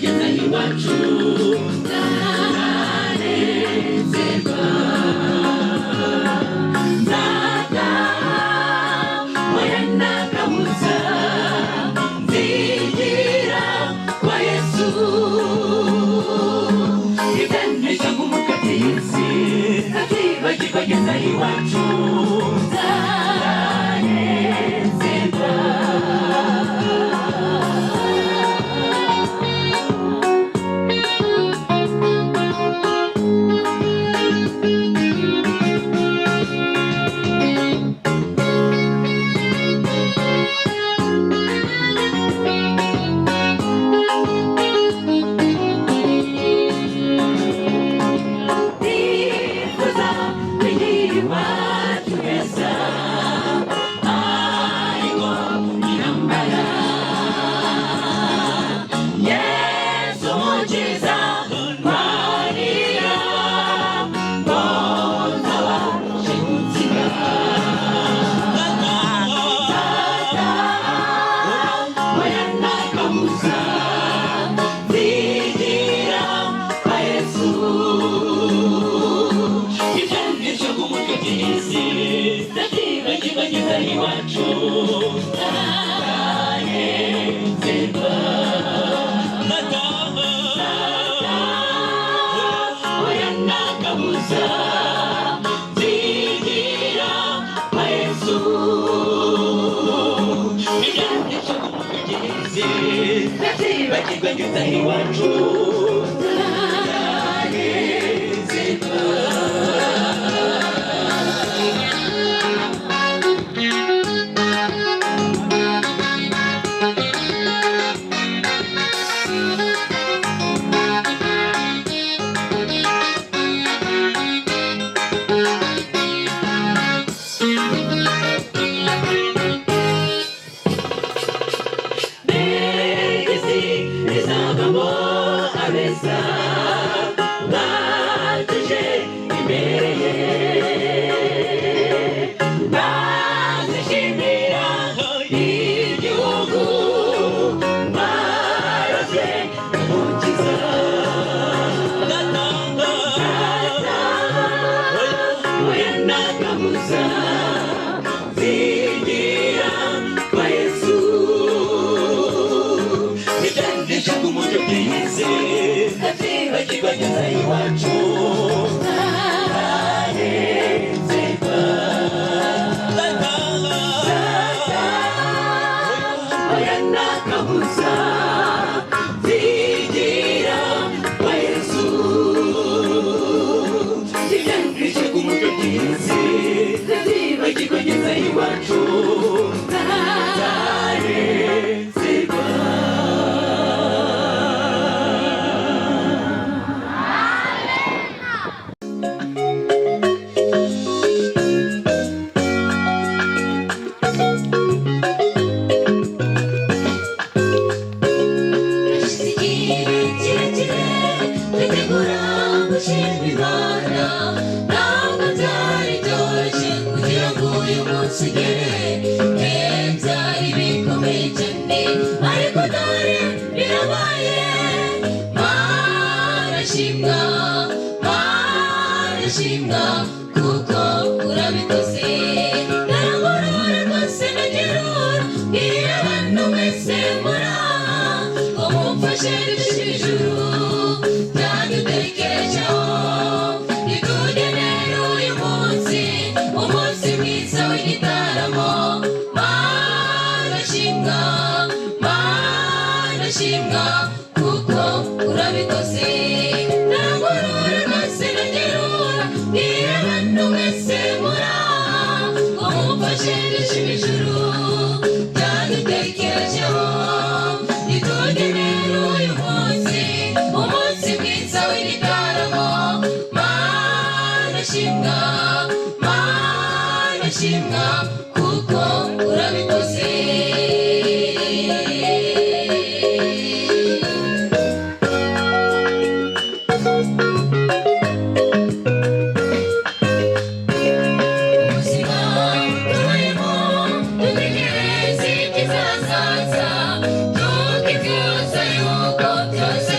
bageze iwacu nzanezerwa, nzataha oya nta kabuza, nzigira kwa Yesu. Ibyanesha nk'umukati y'isi ntabyibagirwa ageze iwacu nzanezerwa. Iwacu nzanezerwa, oya nta kabuza, nzigira kwa Yesu. Ibyanesha nk'umugezi ntabyibagirwa ageze iwacu nzanezerwa. Batuje imbere ye bazishimira igihugu barazwe umukiza, oya nta kabuza, nzigira kwa Yesu. Ibyanesha nk'umucyo bw'isi ntabyibagirwa ageze iwacu nzanezerwa, oya nta kabuza, nzigira kwa Yesu. Ibyanesha nk'umucyo bw'isi ntabyibagirwa ageze iwacu nzanezerwa. Shimwa kuko urabikoze, narangorora rwose nagerura, mbwira abantu mwese muraha ngo mumfashe gushira ijuru byadutekerejeho, nitugenera uyu munsi umunsi mwiza w'igitaramo. Mana shimwa kuko urabikoze, narangorora rwose nagerura, mbwira abantu mwese muraha ngo mumfashe gushira ijuru byadutekerejeho, nitugenera uyu munsi umunsi mwiza w'igitaramo. Mana shimwa kuko urabikoze. Just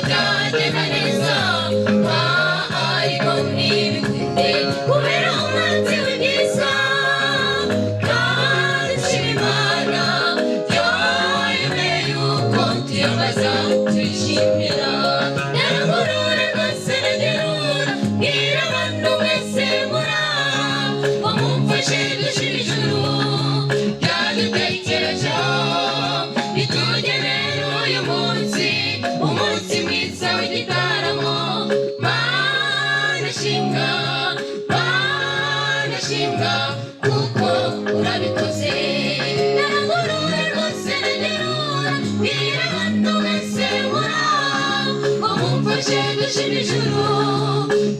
kuko urabikoze naragorowe rwose nagerura bwira abantu mwese muraho mumfashe gushima ijuru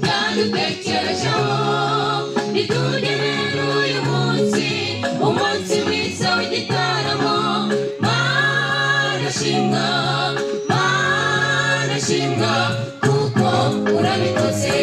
byadutekerejeho ritugenera uyu munsi umunsi mwiza w'igitaramo Mana shimwa Mana shimwa kuko urabikoze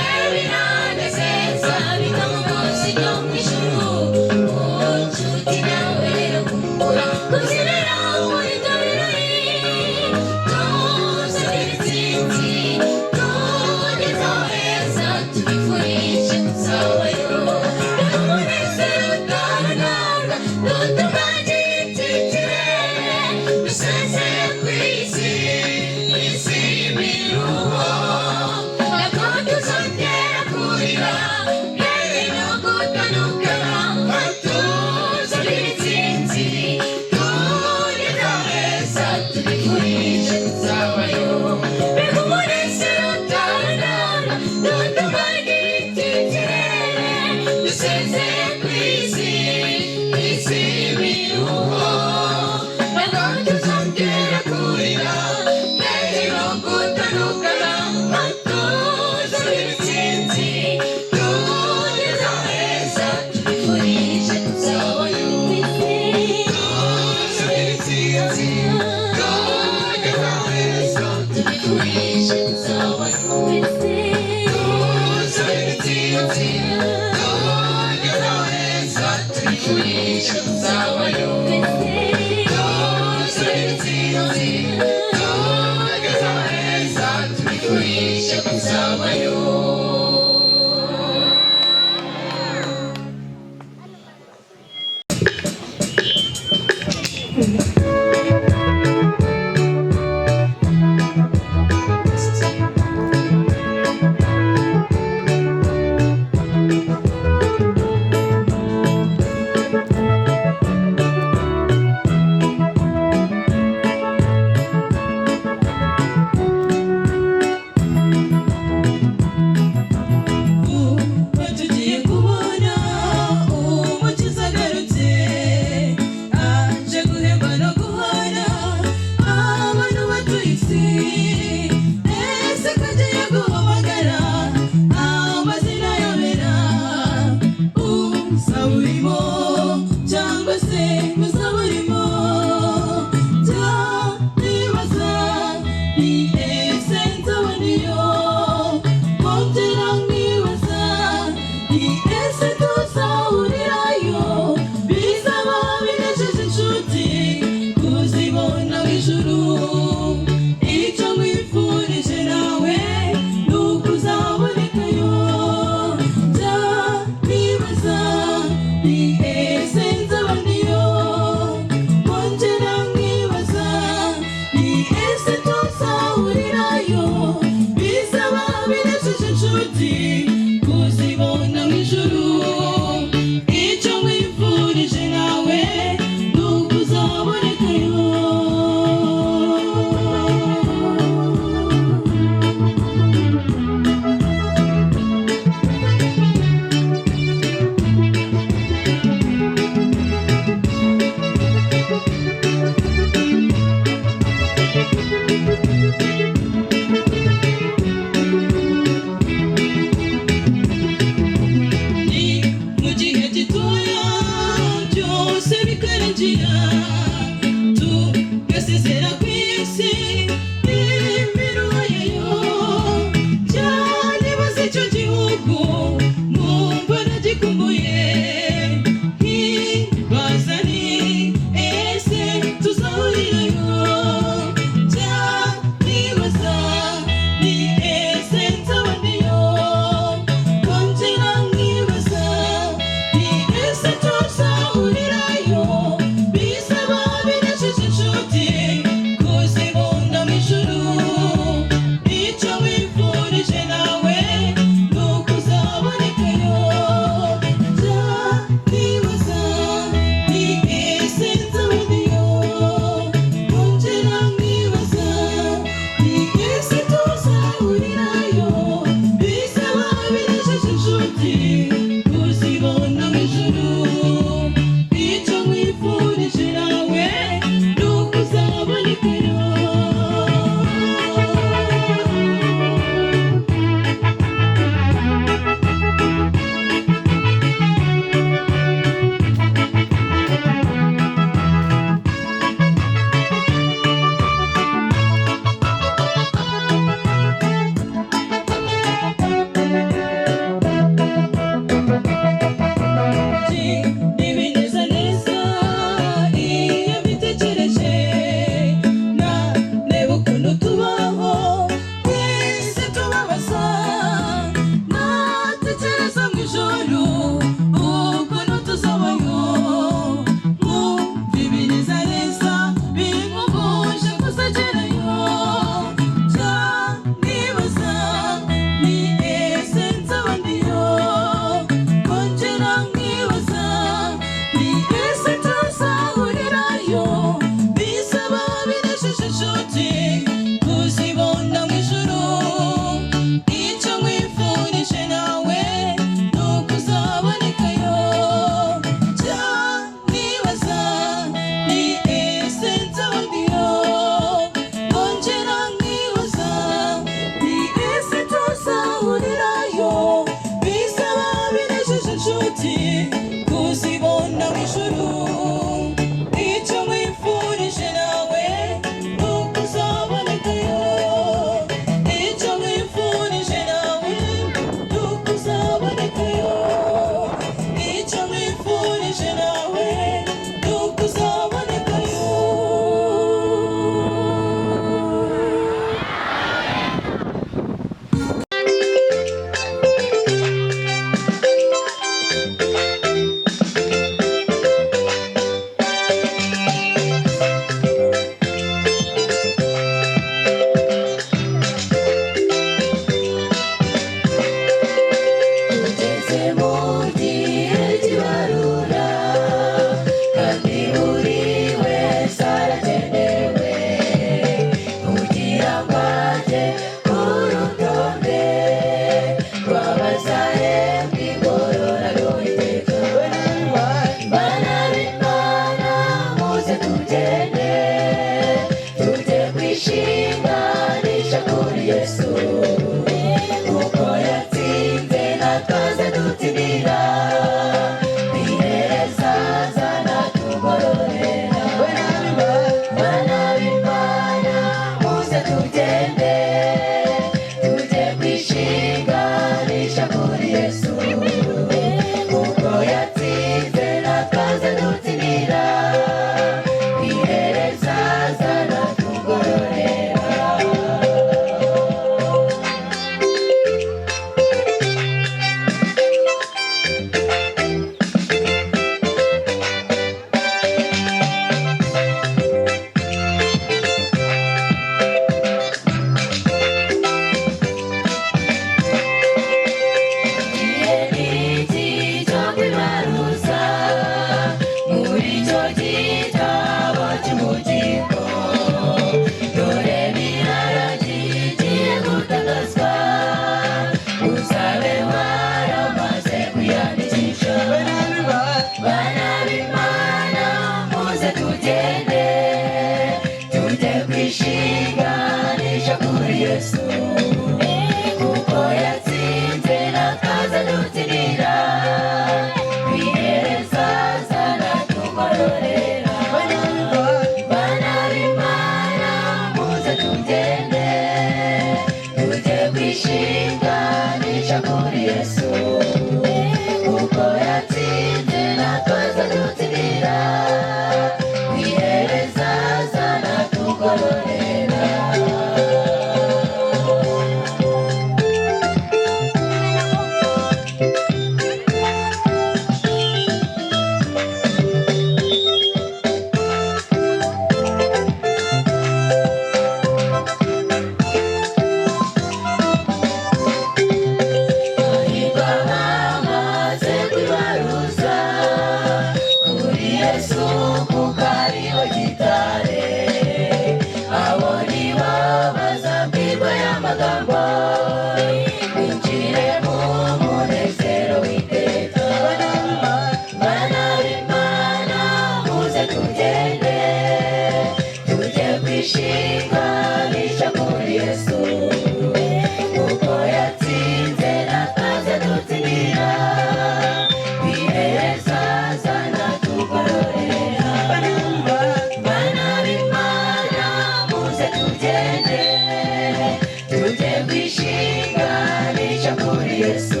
Yesu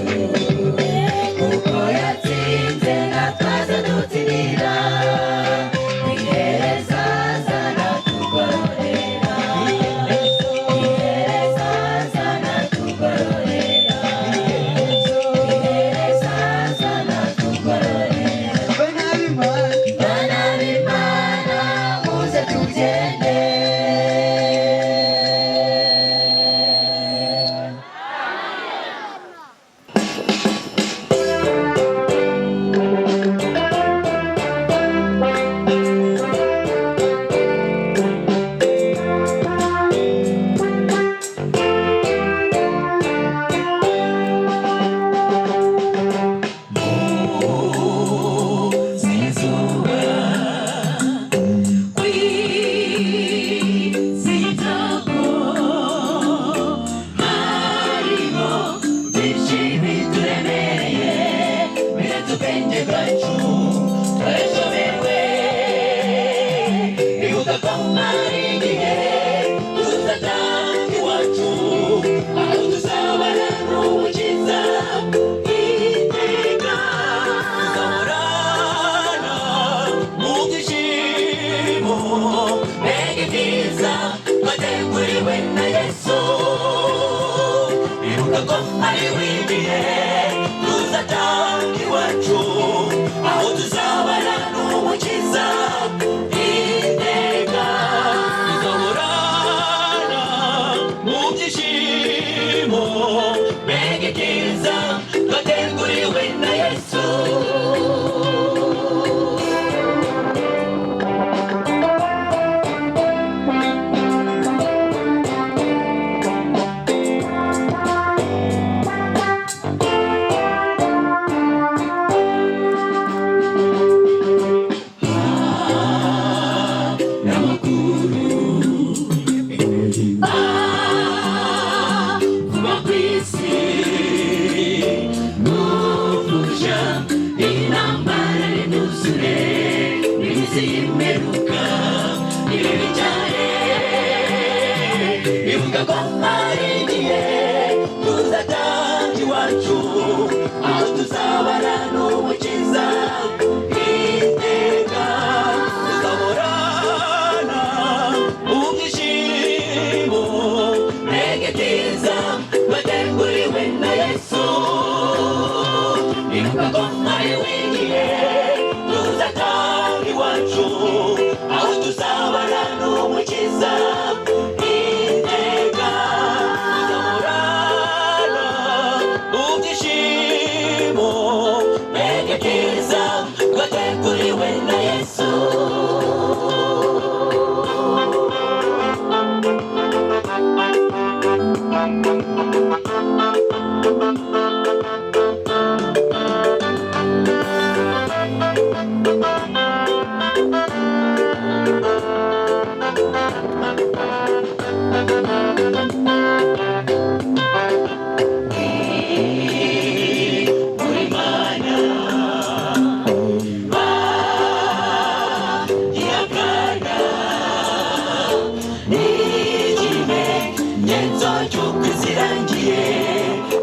kuko yatsinze natwe yuzure iminsi y'imperuka ibibi cyane bivuga ko hari igihe tuzataha iwacu aho tuzabana n'umukiza iteka tuzaborana ubwishimo negetiza bateguriwe na Yesu bivuga ko hari igihe tuzataha iwacu aho tuzabana n'umukiza iteka tuzaborana ubwishimo negetiza bateguriwe na Yesu.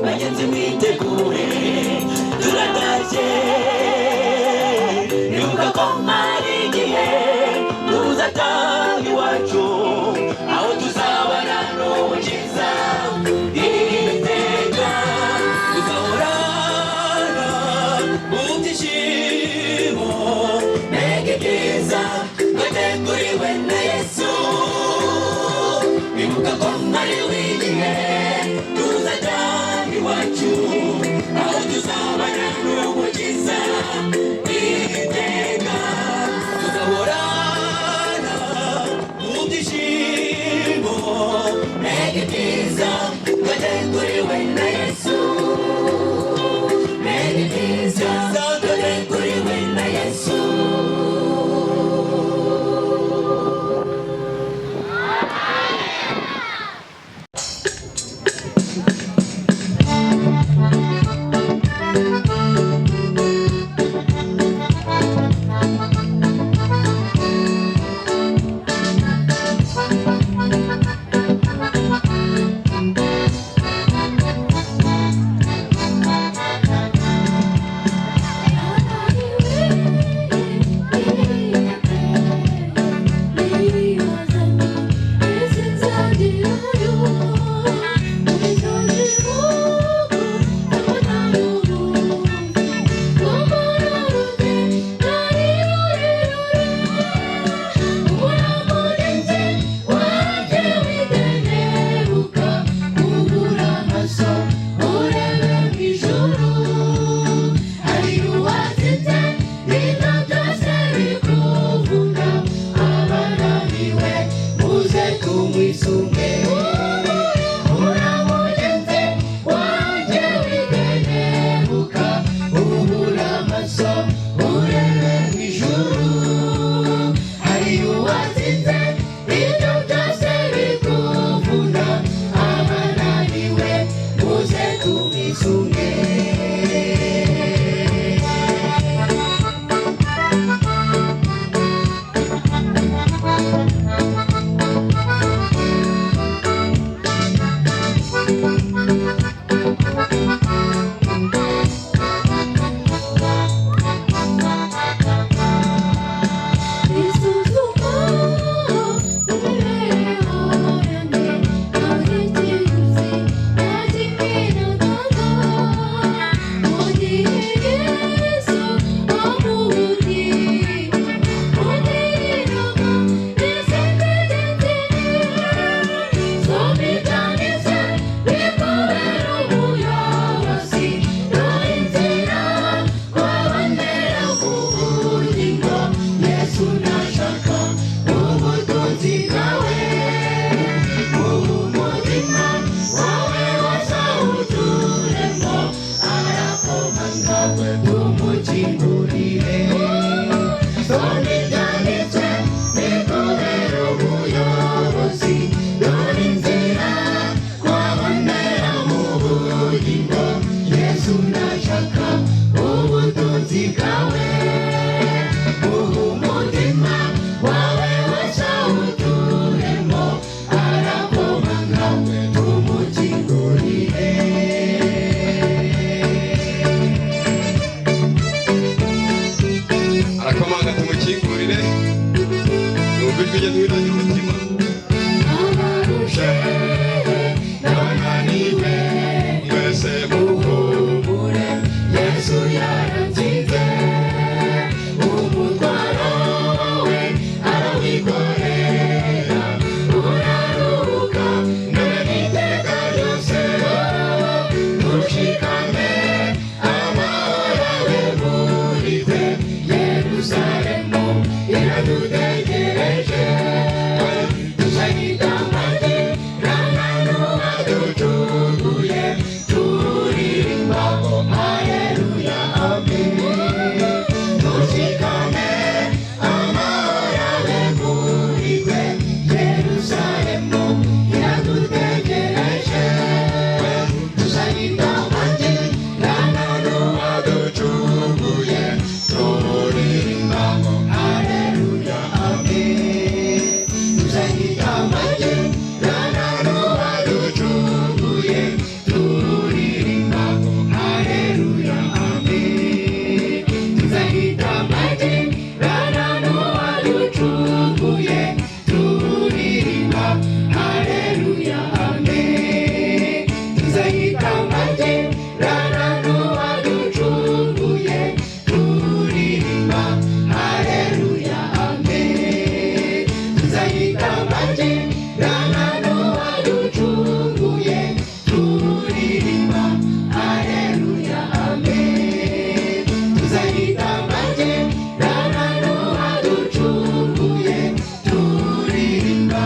Bagenzi mwitegure turataje bivuga ko hari igihe tuzataha iwacu aho tuzabana n'umukiza iteka tuzahorana ubwishimo negetiza bateguriwe na Yesu bivuga ko hari igihe iwacu aho tuzabana n'umukiza iteka arakomanga tumukingurire numva ijwi rye twiragira umutima. Abarushe n'abananiwe mwese muhumure, Yesu yaratsinze umutwaro we arawikorera, uraruhuka none n'iteka ryose. Ushikame amahoro abe muri twe, Yerusalemu iradutegereje. Tuzayitambate n'abantu baducunguye, turirimba haleluya amen. Ushikame amahoro abe muri twe, Yerusalemu iradutegereje. Tuzayitambate n'abantu baducunguye, turirimba haleluya amen. Tuzayitambate n'abantu baducunguye, turirimba haleluya amen. Tuzayitambate n'abantu baducunguye, turirimba haleluya amen. Tuzayitambate n'abantu baducunguye, turirimba haleluya amen. Tuzayitambate n'abantu baducunguye, turirimba haleluya amen. Tuzayitambate n'abantu baducunguye, turirimba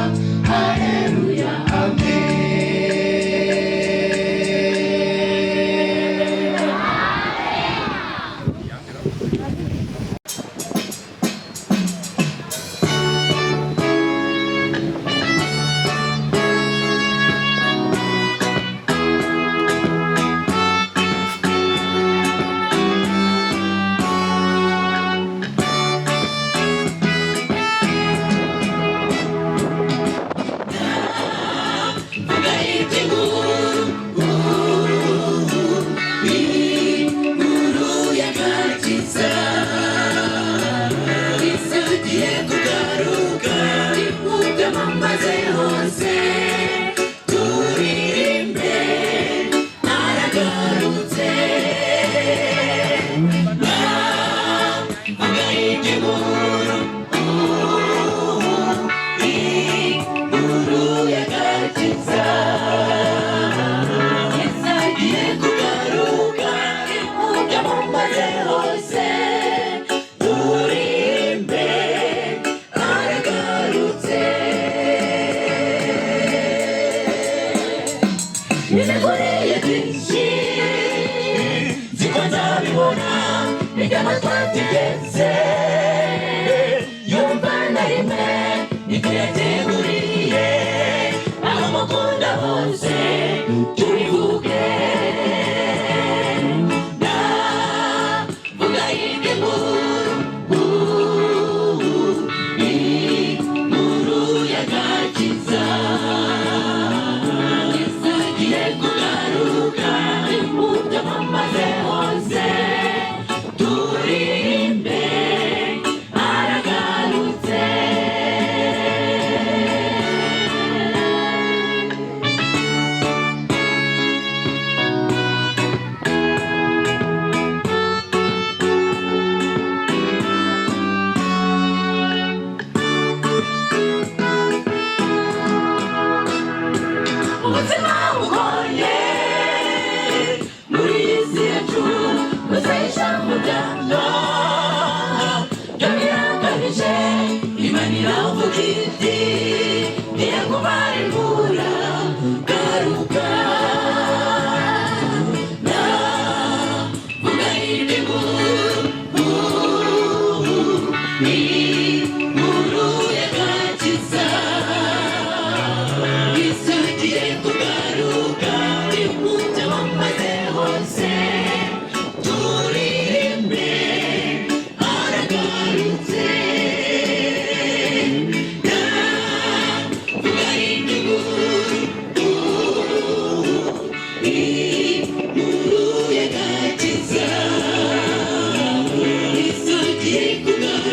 haleluya amen. Nimekoreye byinshi ziko nzabibona, nijyama twatigeze yumva na rimwe ibyo yateguriye, aho mukunda hose tubivuge. Ndavuga iby'inkuru, inkuru y'agakiza. Yesu agiye kugaruka, imubyamamaze hose, turirimbe aragarutse. Ubuzima bugoye muri iyi si yacu, gusahisha mu byaha byo birakabije. Imana iravuga iti ngiye kubarimbura, garuka. Ndavuga iby'inkuru, inkuru y'agakiza. Yesu agiye kugaruka, imubyamamaze hose, turirimbe aragarutse. Ndavuga iby'inkuru, inkuru y'agakiza. Yesu agiye kugaruka.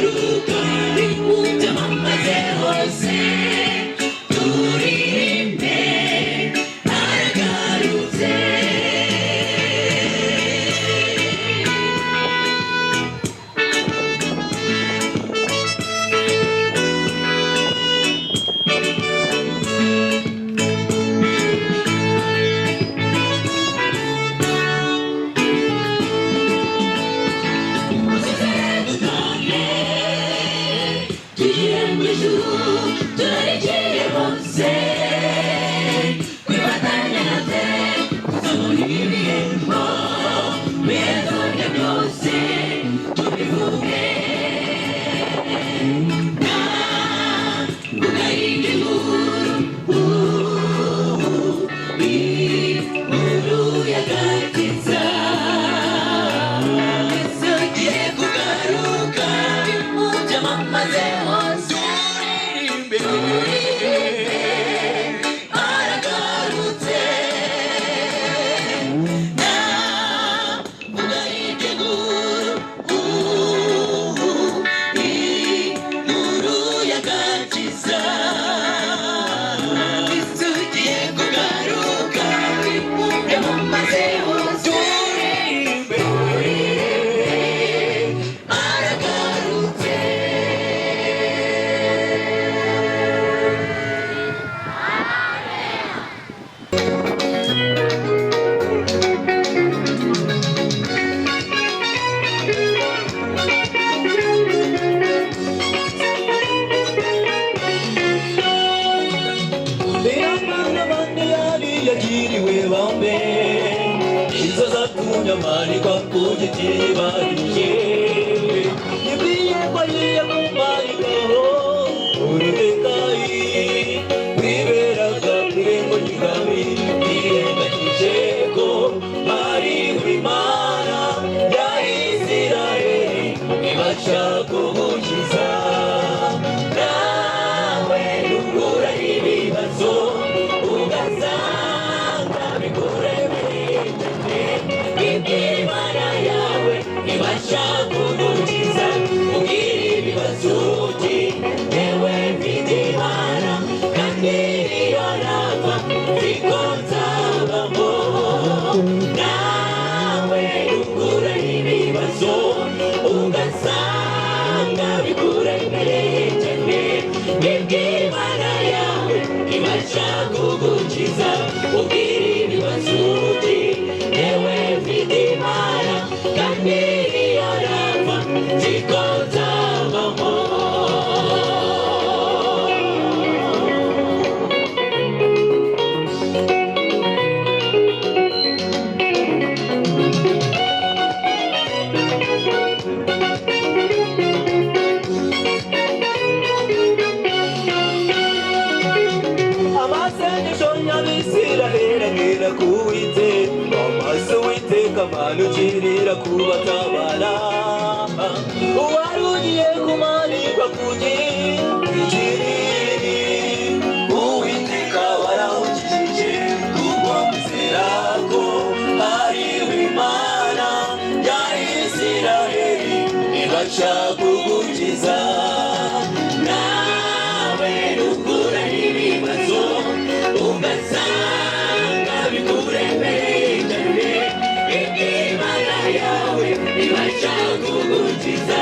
mbuga y'igihugu inkuru y'agakiza Yesu agiye kugaruka byamamaze hose aragarutse mbuga y'igihugu inkuru y'agakiza Yesu agiye kugaruka byamamaze hose aragarutse Biramana bane yari yagiriwe bambe Izo zatumye amanikwa ku giti barije Yibwiye ko agiye kumarikaho Moridekayi wiberaga kure ngo nyigami yirengagije ko hariho Imana ya Isirayeli ibasha kumukiza nawe nugura ibibazo ugasanga bikuremereye Imana yawe ibasha kumukiza ugira ibibazo uti yewe mfite Imana kandi iyo napfa nziko nzabamo nawe nugura ibibazo ugasanga bikuremereye cyane Imana yawe ibasha kugukiza ugira ibibazo uti yewe mfite Imana kandi iyo napfa nziko nzabamo amasengesho y'Abisiraheli agera ku Uwiteka amaso Uwiteka amanukirira kubatabara uwari ugiye kumanikwa ku giti Uwiteka warawukijije kuko kwizera ko hariho Imana ya Isiraheli ibasha kugukiza nawe nugura ibibazo ugasanga bikuremereye cyane Imana yawe ibasha kugukiza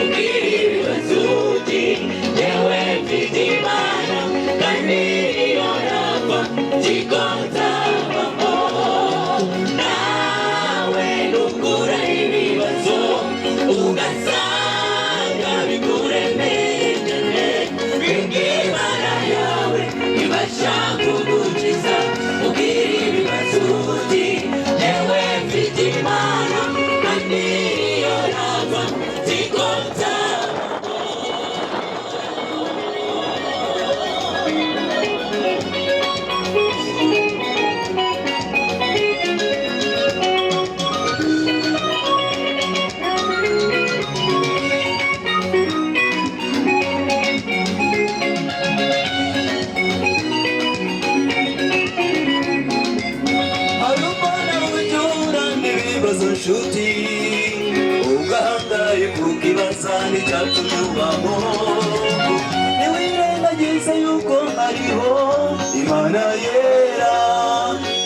ugira ibibazo uti yewe mfite Imana kandi iyo napfa nziko nzabamo nawe nugura ibibazo ugasanga bikuremereye cyane Imana yawe ibasha kugukiza ugira ibibazo uti yewe mfite Imana kandi iyo napfa nziko nzabamo harumana ubujura n'ibibazo nshuti ugahangaye kukibaza n'icyatumye ubaho ntiwirengagize yuko hariho Imana yera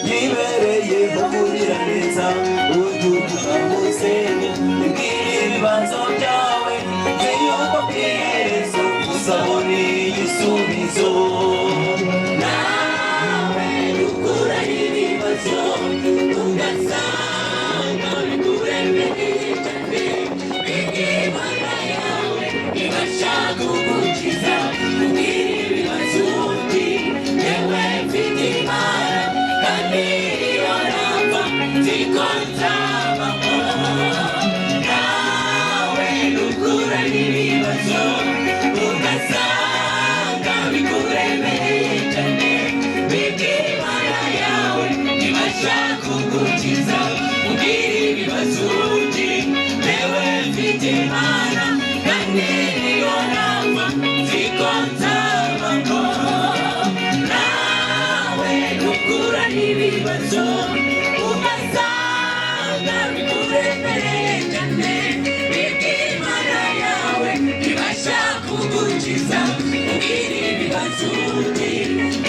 yibereye kukurira neza utuvuga hose ibwira ibibazo byawe nzi yuko ku iherezo uzabona igisubizo nawe nugura ibibazo ugasanga bikuremereye cyane Imana yawe ibasha kugukiza ugira ibibazo uti yewe mfite Imana kandi iyo napfa nziko nzabamo nawe nugura ibibazo niko nzabaho. Nawe nukura n'ibibazo ugasanga bikuremereye cyane, imana yawe ibasha kugukiza. Ubwira ibibazo uti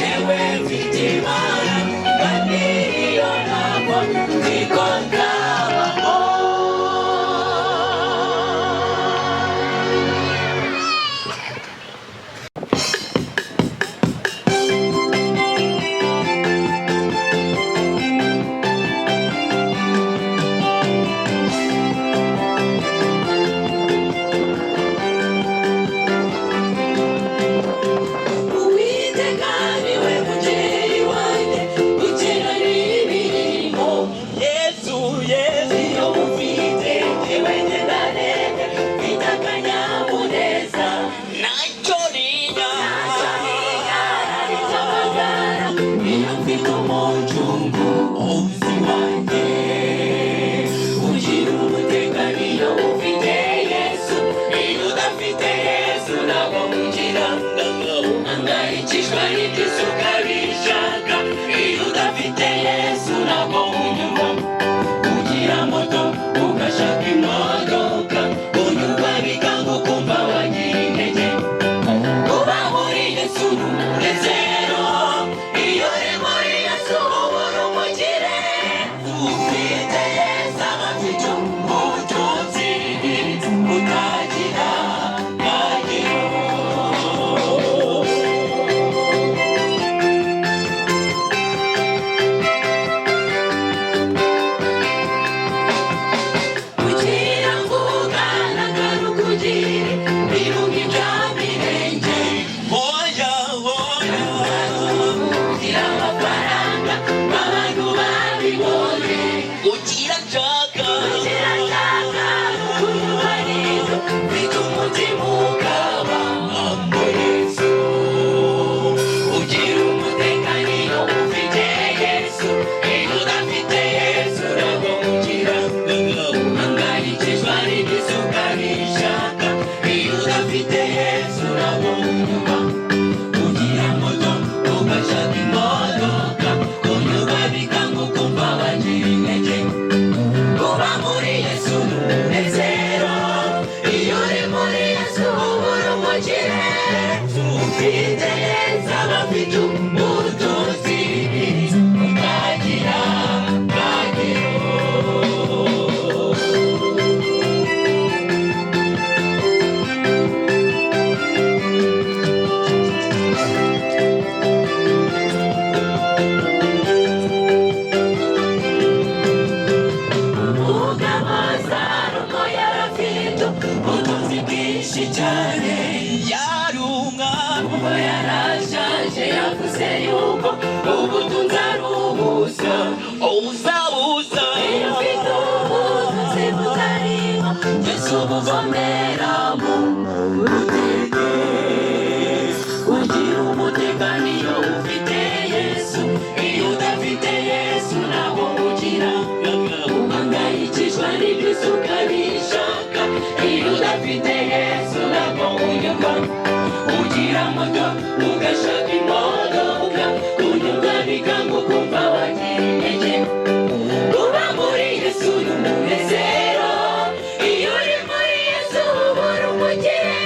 yewe mfite Imana kandi iyo ntabwo niko nzabaho. Uwiteka niwe mubyeyi wanjye ukira n'imirimo. Yesu Yesu iyo mufite yewe ngendanenge mfite akanyamuneza. Ntacyo ninya nicyo magara iyo mfite umucungu uzi wanjye. Ugira umutekano iyo ufite Yesu, iyo udafite Yesu ntabwo ugira. Angayikishwa n'iby'isi ukabishaka, iyo udafite Yesu ntabwo unyurwa. Ugira moto ugashaka imodoka, unyurwa bikanga ukumva wagira intege. Kuba muri Yesu ni umunezero, iyo uri muri Yesu uba uri umukire. Ufite Yesu aba afite ubutunzi butagira akagero. Kugira ngo ugaragare uko ugire birungi bya mirenge. Oya oya ugira amafaranga abantu babibonye. Ugira nshaka kunyurwa n'izo mfite umutima ukaba ngo Yesu. Ugira umutekano iyo ufite Yesu, iyo udafite Yesu ntabwo ugira. Angayikishwa n'iby'isi ukabishaka, iyo udafite Yesu ntabwo unyurwa. Ugira moto ugashaka imodoka, unyurwa bikanga ukumva wagira intege. Kuba muri Yesu ni umunezero, iyo uri muri Yesu uba uri umukire. Ufite Yesu aba afite ubutunzi butagira akagero. Umugabo Salomo yari afite ubutunzi bwinshi cyane. Yari umwami ubwo yari ashaje, yavuze yuko ubutunzi ari ubusa. Ubusa iyo ufite ubutunzi butarimo Yesu buvomera mu buteke. Ugira umutekano iyo ufite Yesu, iyo udafite Yesu ntabwo ugira. Angayikishwa n'iby'isi ukabishaka, iyo udafite Yesu ntabwo unyurwa. Ugira moto ugashaka imodoka, unyurwa bikanga ukumva wagira intege. Kuba muri Yesu ni umunezero, iyo uri muri Yesu uba uri umukire.